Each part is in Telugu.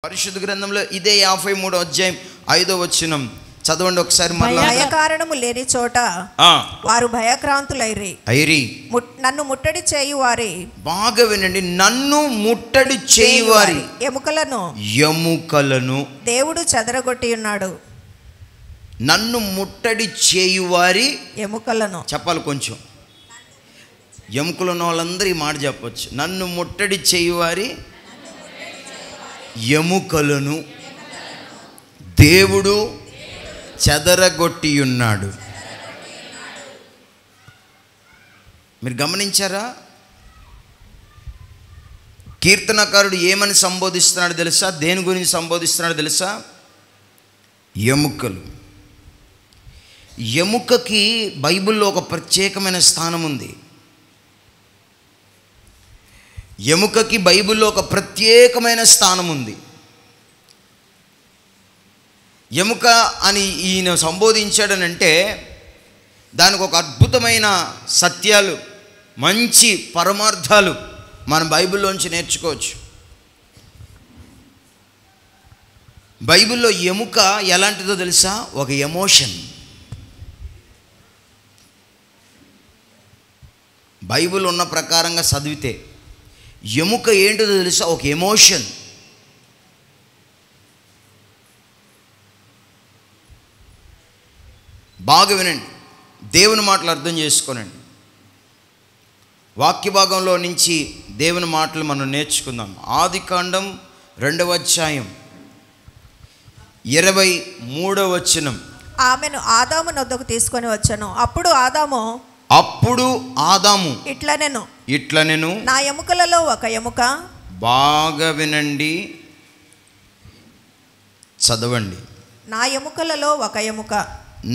పరిశుద్ధ గ్రంథంలో ఇదే 53వ అధ్యాయం 5వ వచనం చదవండి ఒకసారి. భయ కారణము లేని చోట వారు భయక్రాంతులైరి. నన్ను ముట్టడి చేయువారి, బాగా వినండి, నన్ను ముట్టడి చేయువారి ఎముకలను దేవుడు చెదరగొట్టి ఉన్నాడు. నన్ను ముట్టడి చేయువారి ఎముకలను చెప్పాలి కొంచెం. ఎముకలు ఉన్న వాళ్ళందరూ ఈ మాట చెప్పచ్చు. నన్ను ముట్టడి చేయువారి ఎముకలను దేవుడు చెదరగొట్టి ఉన్నాడు. మీరు గమనించారా? కీర్తనకారుడు ఏమని సంబోధిస్తున్నాడు తెలుసా? దేని గురించి సంబోధిస్తున్నాడు తెలుసా? ఎముకలు. ఎముకకి బైబిల్లో ఒక ప్రత్యేకమైన స్థానం ఉంది. ఎముకకి బైబిల్లో ఒక ప్రత్యేకమైన స్థానం ఉంది. ఎముక అని ఈయన సంబోధించాడనంటే దానికి ఒక అద్భుతమైన సత్యాలు, మంచి పరమార్థాలు మనం బైబిల్లోంచి నేర్చుకోవచ్చు. బైబిల్లో ఎముక ఎలాంటిదో తెలుసా? ఒక ఎమోషన్. బైబిల్ ఉన్న ప్రకారంగా చదివితే ఎముక ఏంటో తెలుసా? ఒక ఎమోషన్. బాగా వినండి, దేవుని మాటలు అర్థం చేసుకోనండి. వాక్య భాగంలో నుంచి దేవుని మాటలు మనం నేర్చుకుందాం. ఆదికాండం 2వ అధ్యాయం 23వ వచనం. ఆమెను ఆదాము నొద్దకు తీసుకొని వచ్చాను. అప్పుడు ఆదాము ఇట్లనెను, నా ఎముకలలో ఒక ఎముక. బాగా వినండి, చదవండి. నా ఎముకలలో ఒక ఎముక,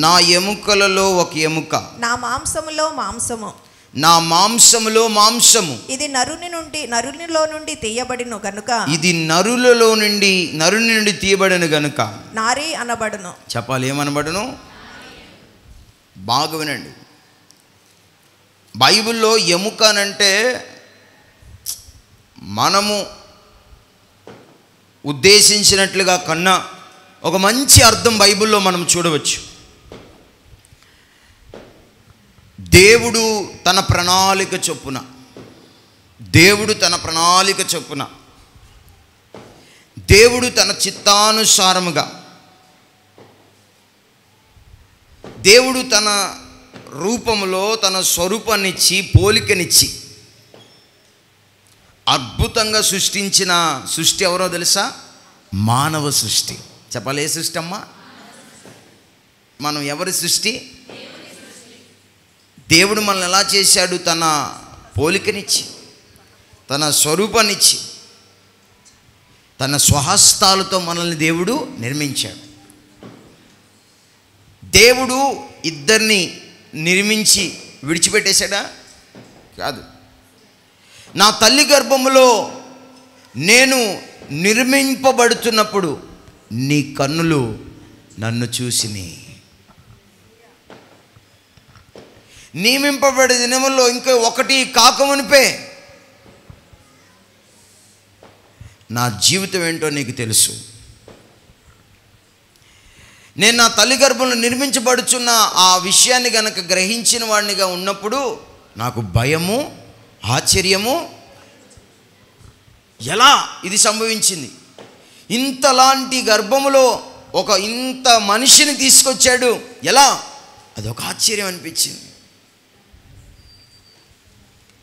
నా ఎముకలలో ఒక ఎముక, నా మాంసములో మాంసము, నా మాంసములో మాంసము. ఇది నరునిలో నుండి తీయబడిన గనుక, ఇది నరుని నుండి తీయబడిన గనుక నారీ అనబడును. చెప్పాలి, ఏమనబడును? బాగా వినండి. బైబిల్లో ఎముక అనంటే మనము ఉద్దేశించినట్లుగా కన్నా ఒక మంచి అర్థం బైబిల్లో మనం చూడవచ్చు. దేవుడు తన ప్రణాళిక చొప్పున దేవుడు తన చిత్తానుసారముగా దేవుడు తన రూపములో తన స్వరూపాన్నిచ్చి పోలికనిచ్చి అద్భుతంగా సృష్టించిన సృష్టి ఎవరో తెలుసా? మానవ సృష్టి. చెప్పాలి, ఏ సృష్టి అమ్మా? మనం ఎవరి సృష్టి? దేవుడు మనల్ని ఎలా చేశాడు? తన పోలికనిచ్చి, తన స్వరూపాన్నిచ్చి, తన స్వహస్తాలతో మనల్ని దేవుడు నిర్మించాడు. దేవుడు ఇద్దరిని నిర్మించి విడిచిపెట్టేశాడా? కాదు. నా తల్లి గర్భములో నేను నిర్మింపబడుతున్నప్పుడు నీ కన్నులు నన్ను చూసిని. నియమింపబడే దినములో ఇంకా ఒకటి కాకమునిపే నా జీవితం ఏంటో నీకు తెలుసు. నేను నా తల్లి గర్భంలో నిర్మించబడుచున్న ఆ విషయాన్ని గనక గ్రహించిన వాడినిగా ఉన్నప్పుడు నాకు భయము, ఆశ్చర్యము. ఎలా ఇది సంభవించింది? ఇంతలాంటి గర్భములో ఇంత మనిషిని తీసుకొచ్చాడు, ఎలా? అదొక ఆశ్చర్యం అనిపించింది.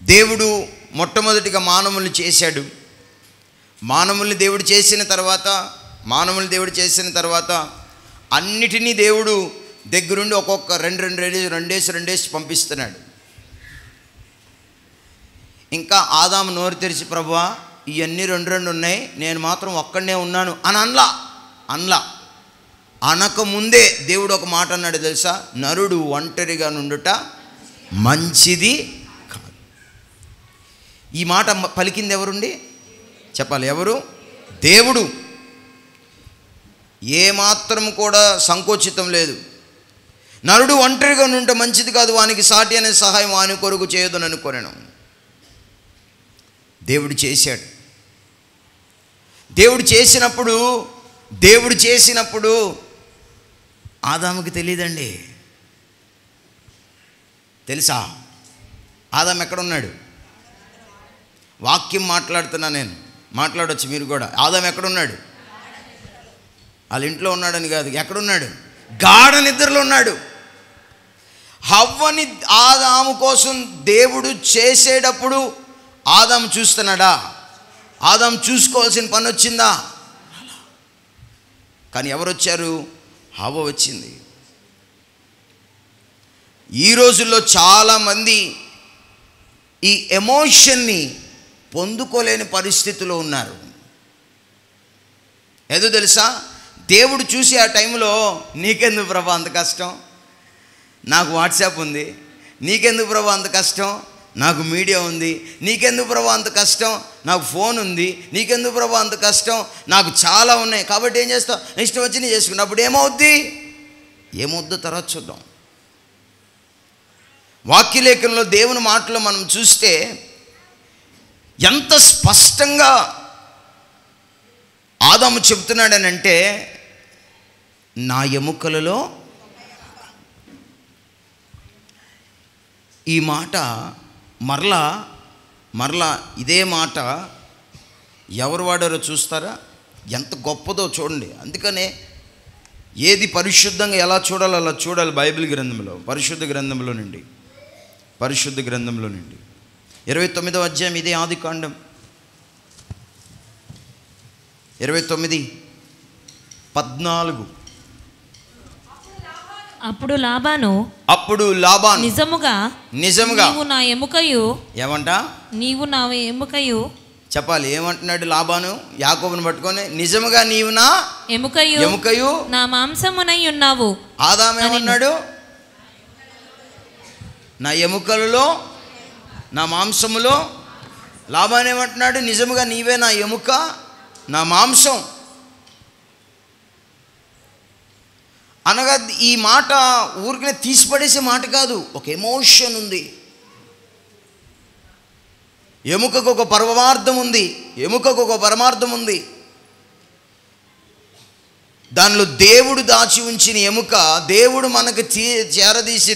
దేవుడు మొట్టమొదటిగా మానవుల్ని చేశాడు. మానవుల్ని దేవుడు చేసిన తర్వాత అన్నిటినీ దేవుడు దగ్గరుండి ఒక్కొక్క రెండేసి పంపిస్తున్నాడు. ఇంకా ఆదాము నోరు తెరిచి, ప్రభువా ఇవన్నీ రెండు ఉన్నాయి, నేను మాత్రం ఒక్కడనే ఉన్నాను అని అనలా. అనకముందే దేవుడు ఒక మాట అన్నాడు తెలుసా? నరుడు ఒంటరిగా నుండుట మంచిది కాదు. ఈ మాట పలికింది ఎవరుండి? చెప్పాలి, ఎవరు? దేవుడు. ఏమాత్రం కూడా సంకోచితం లేదు. నరుడు ఒంటరిగా నుంటే మంచిది కాదు, వానికి సాటి అనే సహాయం వాని కొరకు చేయదని అనుకోను. దేవుడు చేశాడు. దేవుడు చేసినప్పుడు ఆదాముకి తెలియదండి. తెలుసా? ఆదాము ఎక్కడున్నాడు? వాక్యం మాట్లాడుతున్నా నేను, మాట్లాడవచ్చు మీరు కూడా. ఆదాము ఎక్కడున్నాడు? వాళ్ళ ఇంట్లో ఉన్నాడని కాదు, ఎక్కడున్నాడు? గాఢ నిద్రలో ఉన్నాడు. హవ్వని ఆదాము కోసం దేవుడు చేసేటప్పుడు ఆదాము చూస్తున్నాడా? ఆదాము చూసుకోవాల్సిన పని వచ్చిందా? కానీ ఎవరు వచ్చారు? హవ్వ వచ్చింది. ఈ రోజుల్లో చాలామంది ఈ ఎమోషన్ని పొందుకోలేని పరిస్థితిలో ఉన్నారు. ఏదో తెలుసా? దేవుడు చూసి ఆ టైంలో, నీకెందుకు ప్రభా అంత కష్టం, నాకు వాట్సాప్ ఉంది. నీకెందుకు ప్రభా అంత కష్టం, నాకు మీడియా ఉంది. నీకెందుకు ప్రభా అంత కష్టం, నాకు ఫోన్ ఉంది. నీకెందుకు ప్రభా అంత కష్టం, నాకు చాలా ఉన్నాయి. కాబట్టి ఏం చేస్తావు? ఇష్టం వచ్చి నీ చేసుకున్నా. అప్పుడు ఏమవుద్దో తర్వాత చూద్దాం. వాక్యలేఖనంలో దేవుని మాటలో మనం చూస్తే ఎంత స్పష్టంగా ఆదాము చెప్తున్నాడనంటే, నా ఎముకలలో. ఈ మాట మరలా ఇదే మాట ఎవరు వాడారో చూస్తారా? ఎంత గొప్పదో చూడండి. అందుకనే ఏది పరిశుద్ధంగా ఎలా చూడాలో అలా చూడాలి. బైబిల్ గ్రంథంలో, పరిశుద్ధ గ్రంథంలో నుండి 29వ అధ్యాయం, ఇదే ఆదికాండం 29:14. అప్పుడు లాబాను నిజముగా నీవు నా ఎముకయు. ఏమంట? నీవు నా ఎముకయు. చెప్పాలి. ఏమంటున్నాడు లాబాను యాకోబును పట్టుకొని? నిజముగా నీవు నా ఎముకయు నా మాంసమునై ఉన్నావు. ఆదాము ఏమన్నాడు? నా ఎముకలలో, నా మాంసములో. లాబాను ఏమంటున్నాడు? నిజముగా నీవే నా ఎముక, నా మాంసం. అనగా ఈ మాట ఊరికనే తీసిపడేసే మాట కాదు, ఒక ఎమోషన్ ఉంది. ఎముకకు ఒక పరమార్థం ఉంది. దానిలో దేవుడు దాచి ఉంచిన ఎముక, దేవుడు మనకు చేరదీసి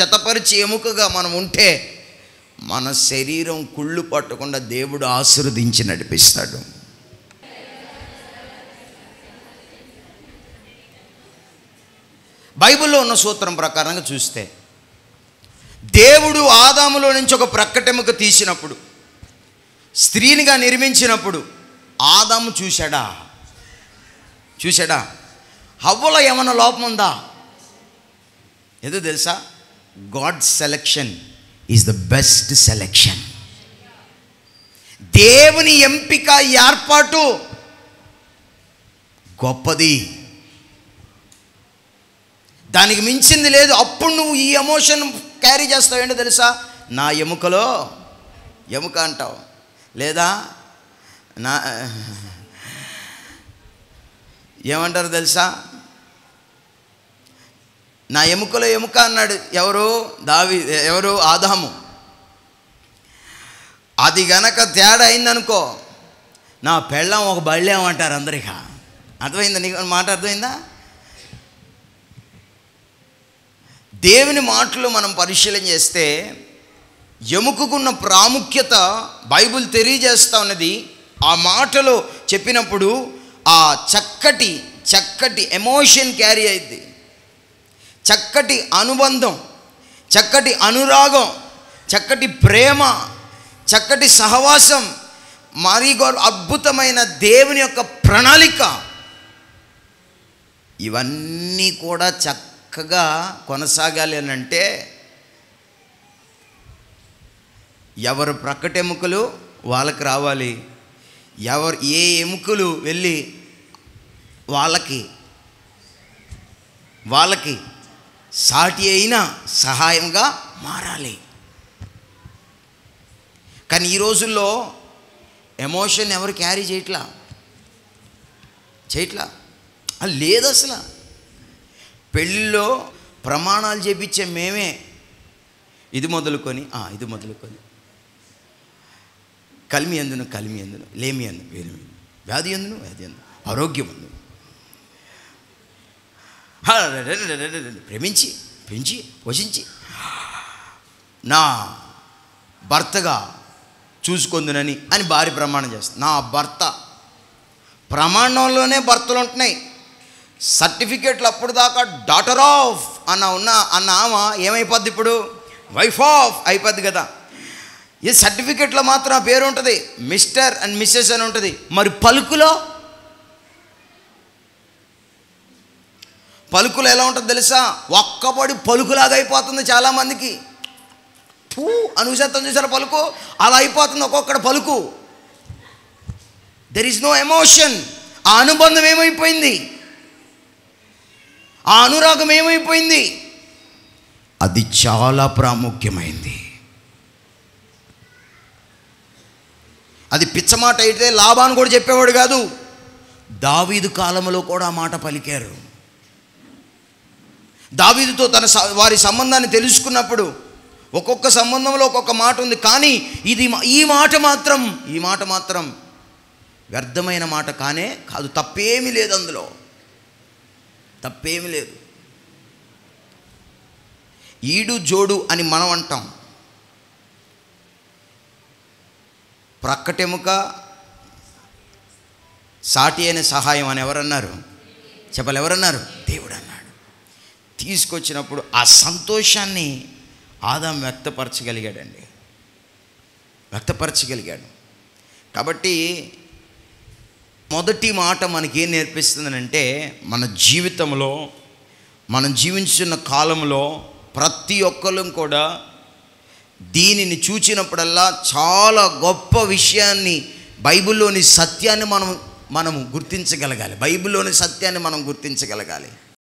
జతపరిచి ఎముకగా మనం ఉంటే మన శరీరం కుళ్ళు పట్టకుండా దేవుడు ఆశీర్వదించి నడిపిస్తాడు. బైబిల్లో ఉన్న సూత్రం ప్రకారంగా చూస్తే, దేవుడు ఆదాములో నుంచి ఒక ప్రక్కటెముక తీసినప్పుడు, స్త్రీనిగా నిర్మించినప్పుడు ఆదాము చూశాడా? హవ్వలో ఏమన్నా లోపం ఉందా? ఏదో తెలుసా? God selection is the best selection. దేవుని ఎంపిక, ఏర్పాటు గొప్పది, దానికి మించింది లేదు. అప్పుడు నువ్వు ఈ ఎమోషన్ క్యారీ చేస్తావు. ఏంటో తెలుసా? నా ఎముకలో ఎముక అంటావు, లేదా ఏమంటారు తెలుసా? నా ఎముకలో ఎముక అన్నాడు. ఎవరు? ఆదాము. అది గనక తేడా అయిందనుకో, నా పెళ్ళాం ఒక బళ్ళేమంటారు అందరికీ. అర్థమైందా? నీకు మాట అర్థమైందా? దేవుని మాటలు మనం పరిశీలన చేస్తే ఎముకకున్న ప్రాముఖ్యత బైబిల్ తెలియజేస్తా ఉన్నది. ఆ మాటలో చెప్పినప్పుడు ఆ చక్కటి ఎమోషన్ క్యారీ అయింది, చక్కటి అనుబంధం, చక్కటి అనురాగం, చక్కటి ప్రేమ, చక్కటి సహవాసం, మరి అద్భుతమైన దేవుని యొక్క ప్రణాళిక, ఇవన్నీ కూడా చక్కగా కొనసాగాలి అని అంటే ఎవరు ప్రక్కటెముకలు వాళ్ళకి రావాలి, ఏ ఎముకలు వెళ్ళి వాళ్ళకి సాటి అయిన సహాయంగా మారాలి. కానీ ఈ రోజుల్లో ఎమోషన్ ఎవరు క్యారీ చేయట్లా లేదు. అసలు పెళ్ళిలో ప్రమాణాలు చేపించే మేమే, ఇది మొదలుకొని కలిమి ఎందును లేమి అందు వేరు. వ్యాధి ఎందును, ఆరోగ్యం ఎందు ప్రేమించి పెంచి పోషించి నా భర్తగా చూసుకుందునని అని భార్య ప్రమాణం చేస్తుంది. నా భర్త ప్రమాణంలోనే భర్తలు ఉంటున్నాయి. సర్టిఫికేట్లు అప్పుడు దాకా డాటర్ ఆఫ్ అన్న ఆమె ఏమైపోద్ది, ఇప్పుడు వైఫ్ ఆఫ్ అయిపోద్ది కదా. ఈ సర్టిఫికేట్లో మాత్రం ఆ పేరు ఉంటుంది, మిస్టర్ అండ్ మిస్సెస్ అని ఉంటుంది. మరి పలుకులో ఎలా ఉంటుంది తెలుసా? ఒక్కపడి పలుకులాగా అయిపోతుంది చాలామందికి. పూ అనుసత్తం చూసారా పలుకు, అలా అయిపోతుంది ఒక్కొక్కటి పలుకు. There is no emotion. ఆ అనుబంధం ఏమైపోయింది, ఆ అనురాగం ఏమైపోయింది? అది చాలా ప్రాముఖ్యమైంది. అది పిచ్చమాట అయితే లాబాను కూడా చెప్పేవాడు కాదు. దావీదు కాలంలో కూడా ఆ మాట పలికారు. దావీదుతో వారి సంబంధాన్ని తెలుసుకున్నప్పుడు ఒక్కొక్క సంబంధంలో ఒక్కొక్క మాట ఉంది. కానీ ఈ మాట మాత్రం వ్యర్థమైన మాట కాదు. తప్పేమీ లేదు, అందులో తప్పేమీ లేదు. ఈడు జోడు అని మనం అంటాం. ప్రక్కటెముక సాటి అయిన సహాయం అని ఎవరన్నారు? ఎవరన్నారు? దేవుడు అన్నాడు. తీసుకొచ్చినప్పుడు ఆ సంతోషాన్ని ఆదాం వ్యక్తపరచగలిగాడు. కాబట్టి మొదటి మాట మనకేం నేర్పిస్తుందనంటే, మన జీవితంలో మనం జీవించున్న కాలంలో ప్రతి ఒక్కరు కూడా దీనిని చూచినప్పుడల్లా చాలా గొప్ప విషయాన్ని, బైబిల్లోని సత్యాన్ని మనం గుర్తించగలగాలి.